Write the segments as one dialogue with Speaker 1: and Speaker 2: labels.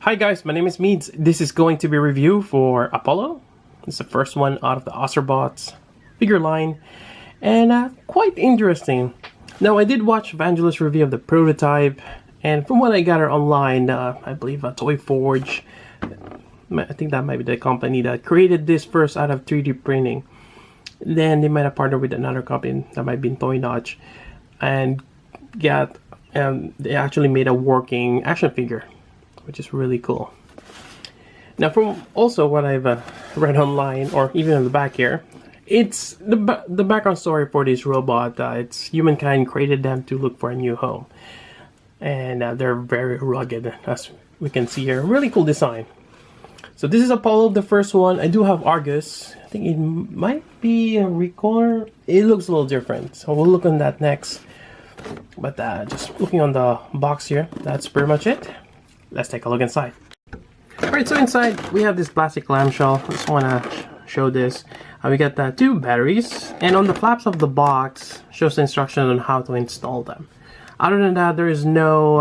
Speaker 1: Hi guys, my name is Meads. This is going to be a review for Apollo. It's the first one out of the Astro figure line, and quite interesting. Now I did watch Evangelist's review of the prototype, and from what I gathered online, I believe Toy Forge, I think that might be the company that created this first out of 3D printing. Then they might have partnered with another company that might be Toy Notch, and they actually made a working action figure, which is really cool. Now, from also what I've read online, or even on the back here, it's the background story for this robot. It's humankind created them to look for a new home, and they're very rugged, as we can see here. Really cool design. So this is Apollo, the first one. I do have Argus. I think it might be a recolor. It looks a little different, so we'll look on that next. But just looking on the box here, that's pretty much it. Let's take a look inside. Alright, so inside we have this plastic clamshell. I just want to show this. We got two batteries, and on the flaps of the box shows the instruction on how to install them. Other than that, there is no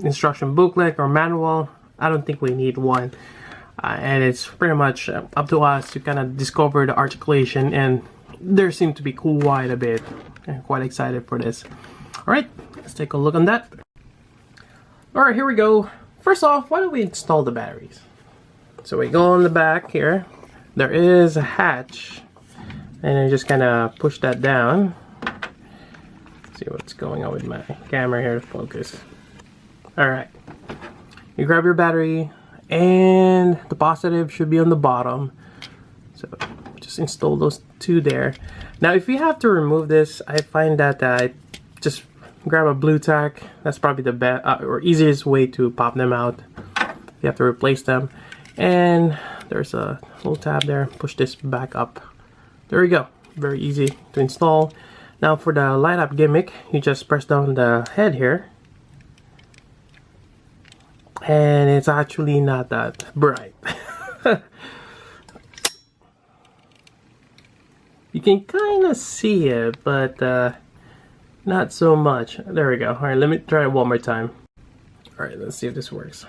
Speaker 1: instruction booklet or manual. I don't think we need one. And it's pretty much up to us to kind of discover the articulation, and there seem to be quite a bit. I'm quite excited for this. Alright, let's take a look on that. Alright, here we go. First off, why don't we install the batteries? So we go on the back here. There is a hatch, and I just kind of push that down. Let's see what's going on with my camera here to focus. Alright, you grab your battery, and the positive should be on the bottom. So just install those two there. Now if you have to remove this, I find that just grab a blue tack. That's probably the best or easiest way to pop them out. You have to replace them, and there's a little tab there. Push this back up. There we go. Very easy to install. Now for the light up gimmick, you just press down the head here, and it's actually not that bright. You can kind of see it, but not so much. There we go. Alright, let me try it one more time. Alright, let's see if this works.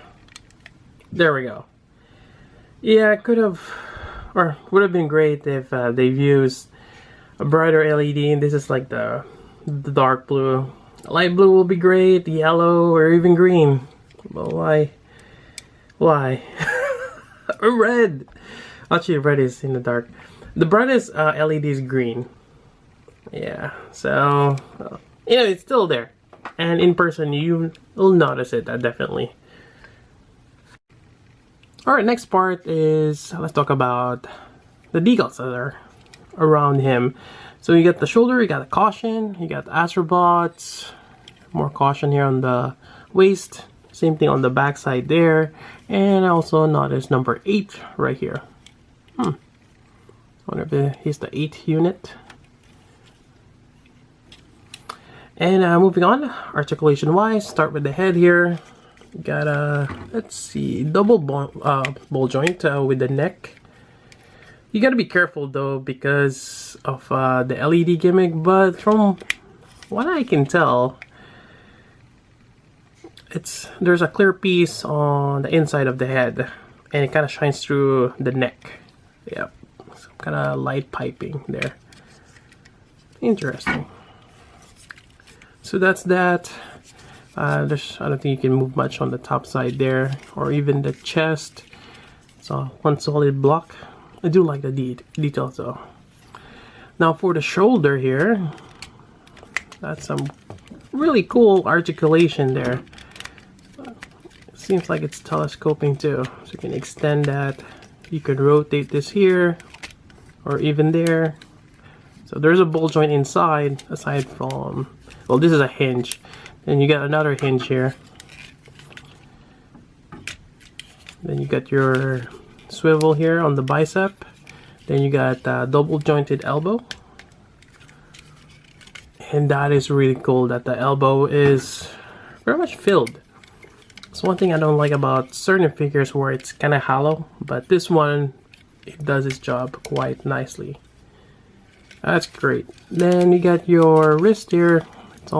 Speaker 1: There we go. Yeah, it could have, or would have been great if they've used a brighter LED. This is like the dark blue. Light blue will be great, yellow, or even green. But why? Or red. Actually, red is in the dark. The brightest LED is green. Yeah, so it's still there, and in person you will notice it definitely. Alright, next part is, let's talk about the decals that are around him. So you got the shoulder, you got the caution, you got the Astrobots, more caution here on the waist, same thing on the back side there, and I also noticed number 8 right here. I wonder if he's the 8th unit. And moving on, articulation wise, start with the head here. Got a, let's see, double ball joint with the neck. You gotta be careful though because of the LED gimmick, but from what I can tell, there's a clear piece on the inside of the head, and it kind of shines through the neck. Yep, some kind of light piping there. Interesting. So that's that. I don't think you can move much on the top side there, or even the chest. It's one solid block. I do like the details though. Now for the shoulder here, that's some really cool articulation there. It seems like it's telescoping too, so you can extend that. You could rotate this here, or even there. So there's a ball joint inside, aside from, well, this is a hinge. Then you got another hinge here. Then you got your swivel here on the bicep. Then you got double jointed elbow. And that is really cool that the elbow is very much filled. It's one thing I don't like about certain figures where it's kind of hollow, but this one, it does its job quite nicely. That's great. Then you got your wrist here. It's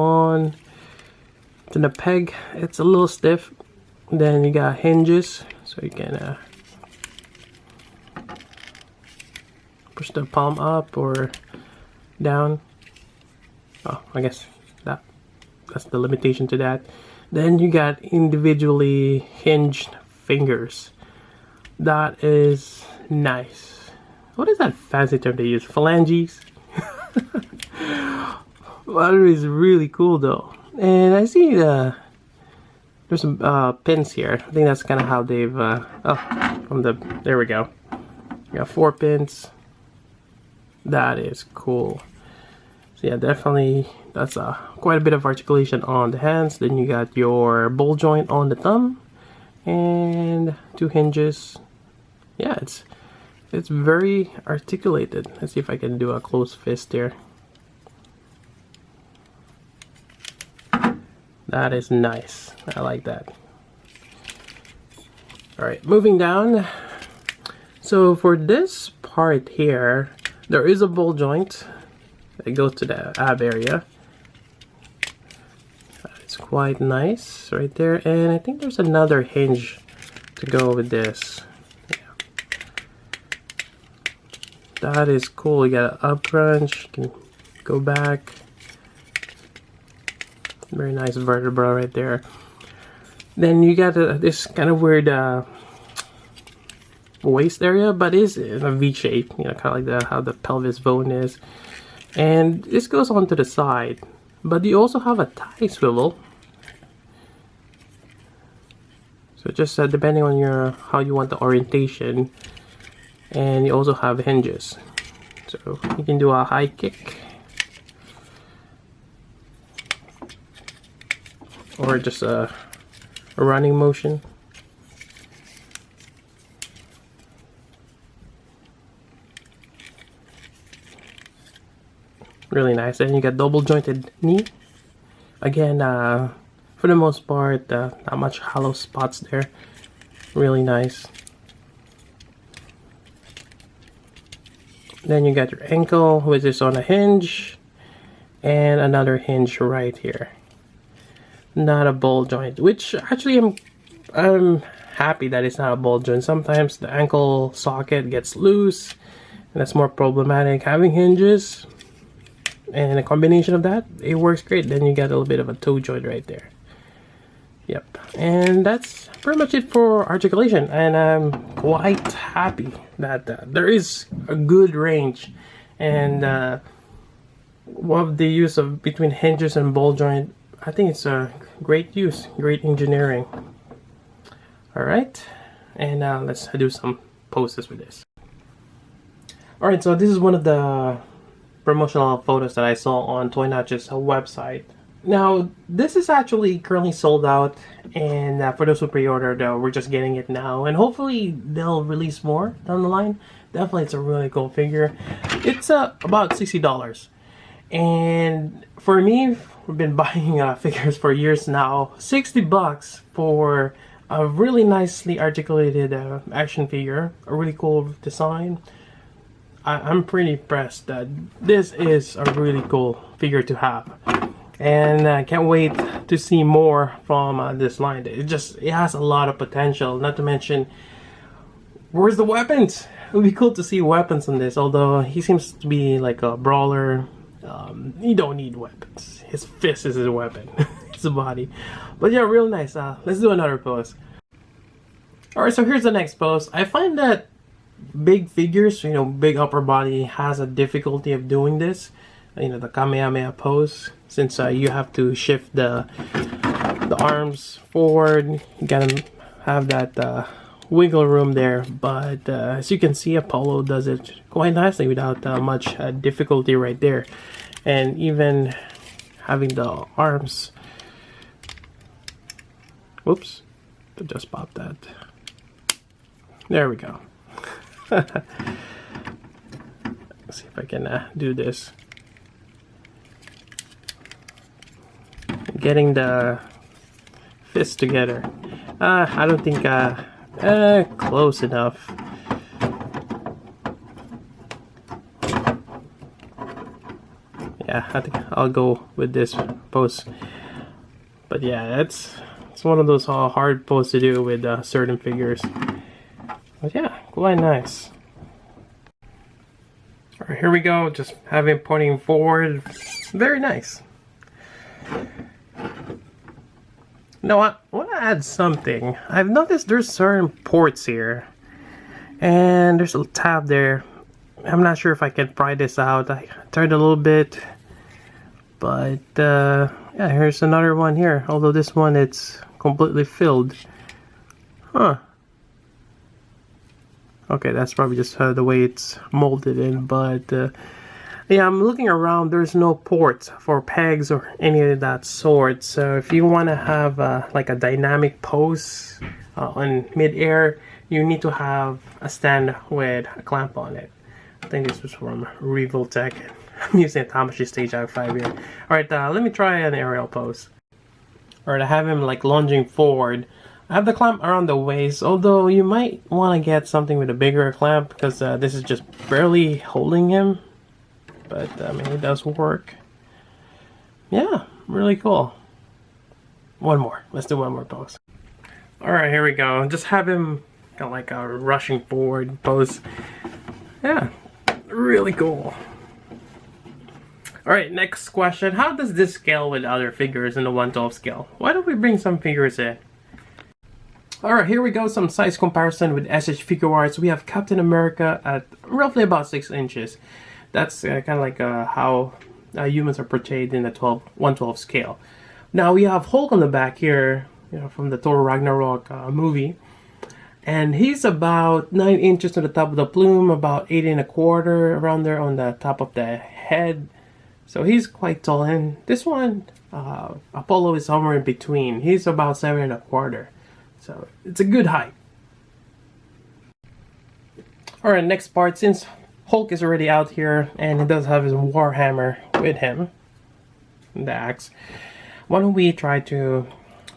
Speaker 1: in the peg. It's a little stiff. Then you got hinges, So you can push the palm up or down. Oh, I guess that's the limitation to that. Then you got individually hinged fingers. That is nice. What is that fancy term they use? Phalanges? That is really cool though. And I see there's some pins here. I think that's kind of how they've there we go. You got 4 pins. That is cool. So yeah, definitely that's quite a bit of articulation on the hands. Then you got your ball joint on the thumb and 2 hinges. Yeah, it's very articulated. Let's see if I can do a close fist here. That is nice. I like that. Alright, moving down. So for this part here, there is a ball joint that goes to the ab area. It's quite nice right there. And I think there's another hinge to go with this. That is cool. You got an up crunch, you can go back. Very nice vertebra right there. Then you got this kind of weird waist area, but it's in a V shape, you know, kind of like how the pelvis bone is. And this goes on to the side, but you also have a thigh swivel. So just depending on how you want the orientation. And you also have hinges, so you can do a high kick or just a running motion. Really nice. And you got double jointed knee. Again, for the most part, not much hollow spots there. Really nice. Then you got your ankle, which is on a hinge, and another hinge right here. Not a ball joint, which actually I'm happy that it's not a ball joint. Sometimes the ankle socket gets loose, and that's more problematic. Having hinges and a combination of that, it works great. Then you get a little bit of a toe joint right there. Yep, and that's pretty much it for articulation, and I'm quite happy that there is a good range, and of the use of between hinges and ball joint, I think it's a great use, great engineering. Alright, and let's do some poses with this. Alright, so this is one of the promotional photos that I saw on Toy Notch's website. Now, this is actually currently sold out, and for those who pre-ordered, we're just getting it now, and hopefully they'll release more down the line. Definitely, it's a really cool figure. It's about $60, and for me, we've been buying figures for years now. $60 for a really nicely articulated action figure, a really cool design. I'm pretty impressed that this is a really cool figure to have. And I can't wait to see more from this line. It has a lot of potential. Not to mention, where's the weapons? It would be cool to see weapons on this. Although he seems to be like a brawler, he don't need weapons. His fist is his weapon. It's a body. But yeah, real nice. Let's do another pose. Alright, so here's the next pose. I find that big figures, big upper body, has a difficulty of doing this. The Kamehameha Pose, since you have to shift the arms forward. You gotta have that wiggle room there, but as you can see, Apollo does it quite nicely without much difficulty right there. And even having the arms, whoops, I just popped that. There we go. Let's see if I can do this. Getting the fists together. I don't think close enough. Yeah, I think I'll go with this pose. But yeah, it's It's one of those hard poses to do with certain figures. But yeah, quite nice. Alright, here we go. Just have him pointing forward. Very nice. Now, I want to add something. I've noticed there's certain ports here. And there's a tab there. I'm not sure if I can pry this out. I tried a little bit. But, yeah, here's another one here. Although this one, it's completely filled. Huh. Okay, that's probably just the way it's molded in. But, yeah, I'm looking around. There's no ports for pegs or any of that sort. So if you want to have like a dynamic pose on mid-air, you need to have a stand with a clamp on it. I think this was from Revoltech. I'm using a Tamashii Stage i5 here. Alright, let me try an aerial pose. Alright, I have him like lunging forward. I have the clamp around the waist, although you might want to get something with a bigger clamp because this is just barely holding him. But I mean, it does work. Yeah, really cool. One more. Let's do one more pose. Alright, here we go. Just have him got like a rushing forward pose. Yeah, really cool. Alright, next question. How does this scale with other figures in the 1/12 scale? Why don't we bring some figures in? Alright, here we go. Some size comparison with SH Figure Arts. We have Captain America at roughly about 6 inches. That's kind of like how humans are portrayed in the 1/12 scale. Now we have Hulk on the back here, you know, from the Thor Ragnarok movie. And he's about 9 inches to the top of the plume, about 8 1/4 around there on the top of the head. So he's quite tall. And this one, Apollo is somewhere in between. He's about 7 1/4. So it's a good height. Alright, next part. Since Hulk is already out here and he does have his Warhammer with him, the axe, why don't we try to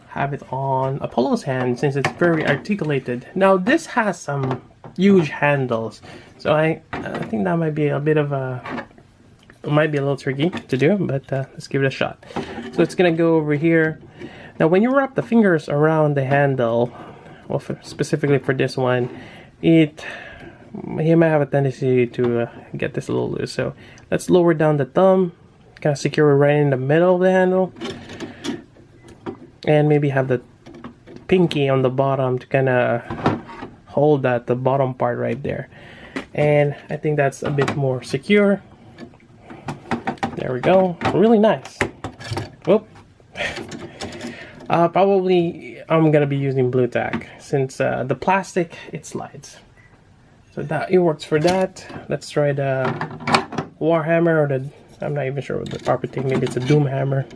Speaker 1: have it on Apollo's hand since it's very articulated. Now this has some huge handles, so I think that might be a bit of a, it might be a little tricky to do, but let's give it a shot. So it's gonna go over here. Now when you wrap the fingers around the handle, well, specifically for this one, he might have a tendency to get this a little loose. So let's lower down the thumb, kind of secure it right in the middle of the handle, and maybe have the pinky on the bottom to kind of hold that the bottom part right there. And I think that's a bit more secure. There we go. Really nice. Whoop. Probably I'm gonna be using blue tack since the plastic, it slides. So that it works for that. Let's try the Warhammer, or the, I'm not even sure what the proper thing, maybe it's a Doom Hammer.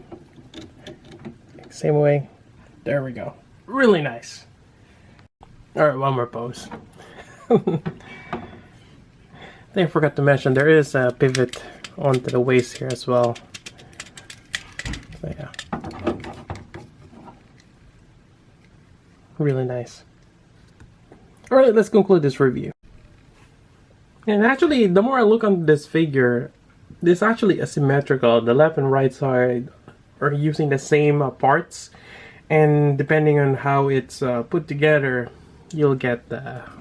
Speaker 1: Same way. There we go. Really nice. Alright, one more pose. I think I forgot to mention there is a pivot onto the waist here as well. So yeah. Really nice. Alright, let's conclude this review. And actually, the more I look on this figure, this actually asymmetrical. The left and right side are using the same parts, and depending on how it's put together, you'll get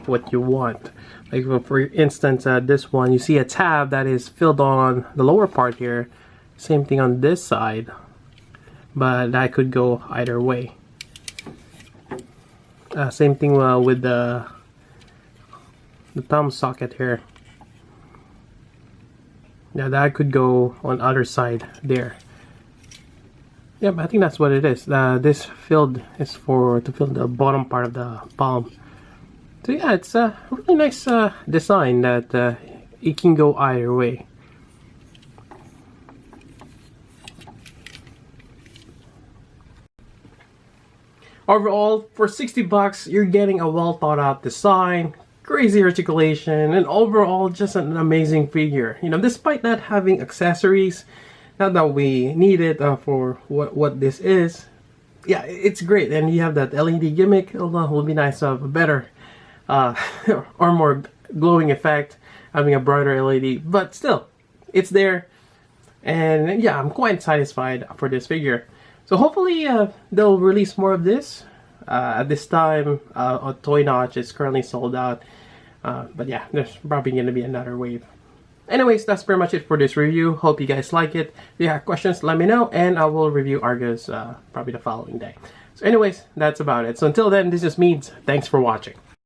Speaker 1: what you want. Like for instance, this one, you see a tab that is filled on the lower part here. Same thing on this side, but that could go either way. Same thing with the thumb socket here. Yeah, that could go on other side there. Yep, I think that's what it is. This filled is to fill the bottom part of the palm. So yeah, it's a really nice design that it can go either way. Overall, for 60 bucks, you're getting a well thought out design, crazy articulation, and overall just an amazing figure. You know, despite not having accessories, not that we need it for what this is. Yeah, it's great, and you have that LED gimmick. Although it would be nice to have a better or more glowing effect, having a brighter LED, but still, it's there. And yeah, I'm quite satisfied for this figure. So hopefully they'll release more of this. At this time, Toy Notch is currently sold out. But yeah, there's probably going to be another wave. Anyways, that's pretty much it for this review. Hope you guys like it. If you have questions, let me know, and I will review Argus probably the following day. So anyways, that's about it. So until then, this is Meads. Thanks for watching.